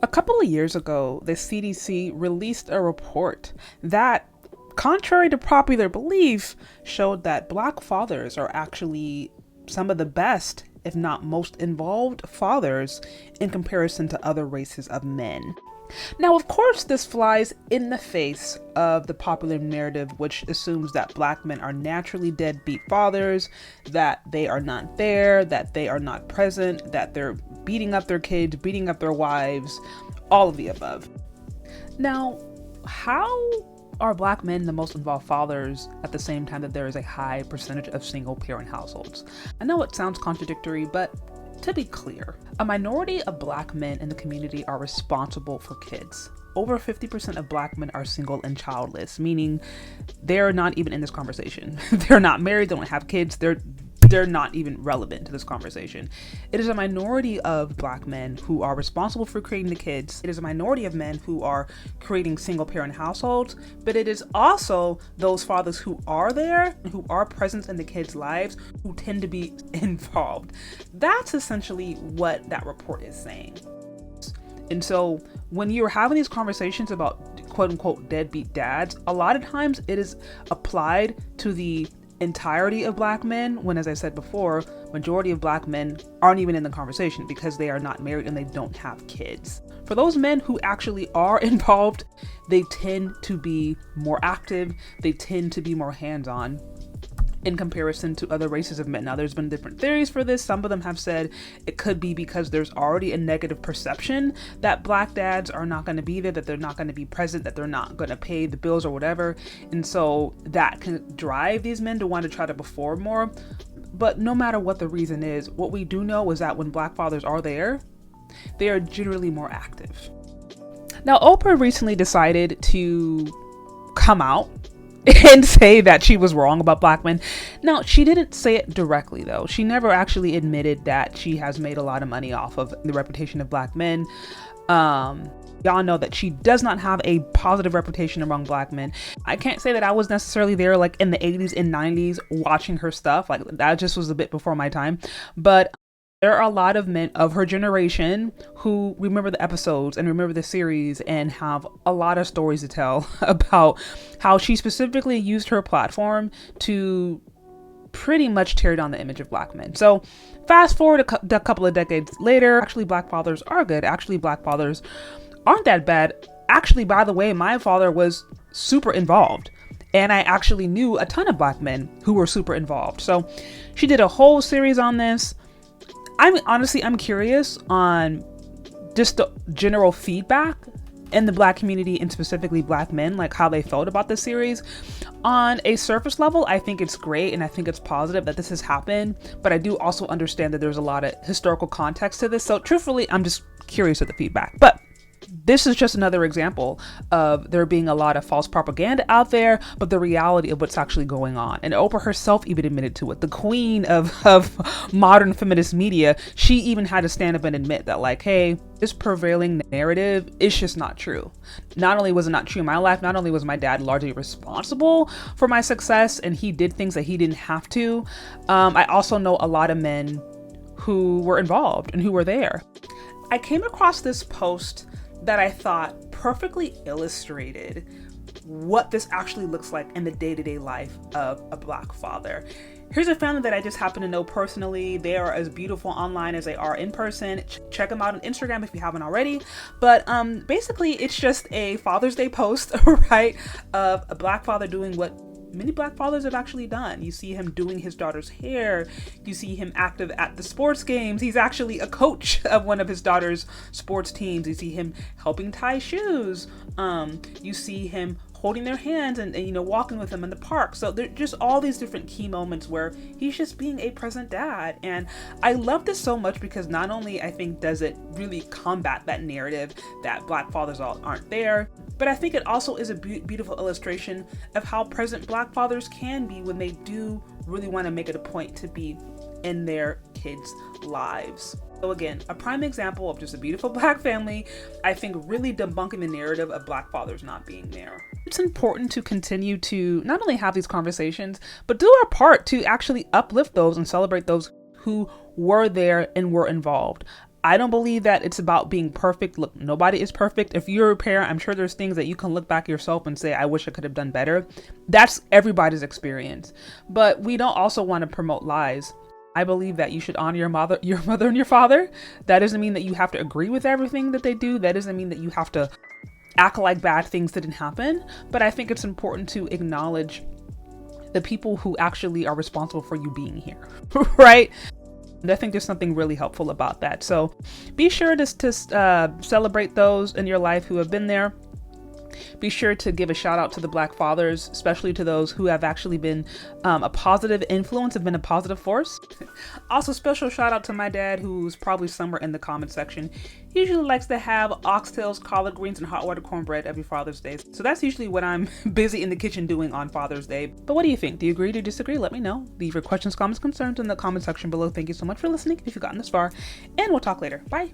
A couple of years ago, the CDC released a report that, contrary to popular belief, showed that Black fathers are actually some of the best, if not most involved fathers in comparison to other races of men. Now, of course, this flies in the face of the popular narrative, which assumes that Black men are naturally deadbeat fathers, that they are not there, that they are not present, that they're beating up their kids, beating up their wives, all of the above. Now, how are Black men the most involved fathers at the same time that there is a high percentage of single parent households? I know it sounds contradictory, but to be clear, a minority of Black men in the community are responsible for kids. Over 50% of Black men are single and childless, meaning they're not even in this conversation. They're not married, they don't have kids, they're not even relevant to this conversation. It is a minority of Black men who are responsible for creating the kids. It is a minority of men who are creating single parent households, but it is also those fathers who are there and who are present in the kids' lives who tend to be involved. That's essentially what that report is saying. And so when you're having these conversations about quote unquote deadbeat dads, a lot of times it is applied to the entirety of Black men, when, as I said before, majority of Black men aren't even in the conversation because they are not married and they don't have kids. For those men who actually are involved, they tend to be more active, they tend to be more hands-on in comparison to other races of men. Now, there's been different theories for this. Some of them have said it could be because there's already a negative perception that Black dads are not going to be there, that they're not going to be present, that they're not going to pay the bills or whatever. And so that can drive these men to want to try to perform more. But no matter what the reason is, what we do know is that when Black fathers are there, they are generally more active. Now, Oprah recently decided to come out and say that she was wrong about Black men. Now, she didn't say it directly, though. She never actually admitted that she has made a lot of money off of the reputation of Black men. Y'all know that she does not have a positive reputation among Black men. I can't say that I was necessarily there like in the 80s and 90s watching her stuff. Like, that just was a bit before my time. But there are a lot of men of her generation who remember the episodes and remember the series and have a lot of stories to tell about how she specifically used her platform to pretty much tear down the image of Black men. So fast forward a couple of decades later, actually Black fathers are good. Actually, Black fathers aren't that bad. Actually, by the way, my father was super involved. And I actually knew a ton of Black men who were super involved. So she did a whole series on this. I'm curious on just the general feedback in the Black community and specifically Black men, like how they felt about this series. On a surface level, I think it's great and I think it's positive that this has happened, but I do also understand that there's a lot of historical context to this. So truthfully, I'm just curious of the feedback. But this is just another example of there being a lot of false propaganda out there, but the reality of what's actually going on. And Oprah herself even admitted to it. The queen of modern feminist media, she even had to stand up and admit that, like, hey, this prevailing narrative is just not true. Not only was it not true in my life, not only was my dad largely responsible for my success and he did things that he didn't have to, I also know a lot of men who were involved and who were there. I came across this post that I thought perfectly illustrated what this actually looks like in the day-to-day life of a Black father. Here's a family that I just happen to know personally. They are as beautiful online as they are in person. Check them out on Instagram if you haven't already. But basically, it's just a Father's Day post, right, of a Black father doing what many Black fathers have actually done. You see him doing his daughter's hair. You see him active at the sports games. He's actually a coach of one of his daughter's sports teams. You see him helping tie shoes. You see him holding their hands and walking with them in the park. So there's just all these different key moments where he's just being a present dad. And I love this so much because not only I think does it really combat that narrative that Black fathers aren't there, but I think it also is a beautiful illustration of how present Black fathers can be when they do really want to make it a point to be in their kids' lives. So again, a prime example of just a beautiful Black family, I think really debunking the narrative of Black fathers not being there. It's important to continue to not only have these conversations, but do our part to actually uplift those and celebrate those who were there and were involved. I don't believe that it's about being perfect. Look, nobody is perfect. If you're a parent, I'm sure there's things that you can look back yourself and say, I wish I could have done better. That's everybody's experience. But we don't also want to promote lies. I believe that you should honor your mother and your father. That doesn't mean that you have to agree with everything that they do. That doesn't mean that you have to act like bad things didn't happen. But I think it's important to acknowledge the people who actually are responsible for you being here, right? I think there's something really helpful about that. So be sure to celebrate those in your life who have been there. Be sure to give a shout out to the Black fathers, especially to those who have actually been a positive influence, have been a positive force. Also, special shout out to my dad, who's probably somewhere in the comment section. He usually likes to have oxtails, collard greens, and hot water cornbread every Father's Day. So that's usually what I'm busy in the kitchen doing on Father's Day. But what do you think? Do you agree? Do you disagree? Let me know. Leave your questions, comments, concerns in the comment section below. Thank you so much for listening if you've gotten this far, and we'll talk later. Bye.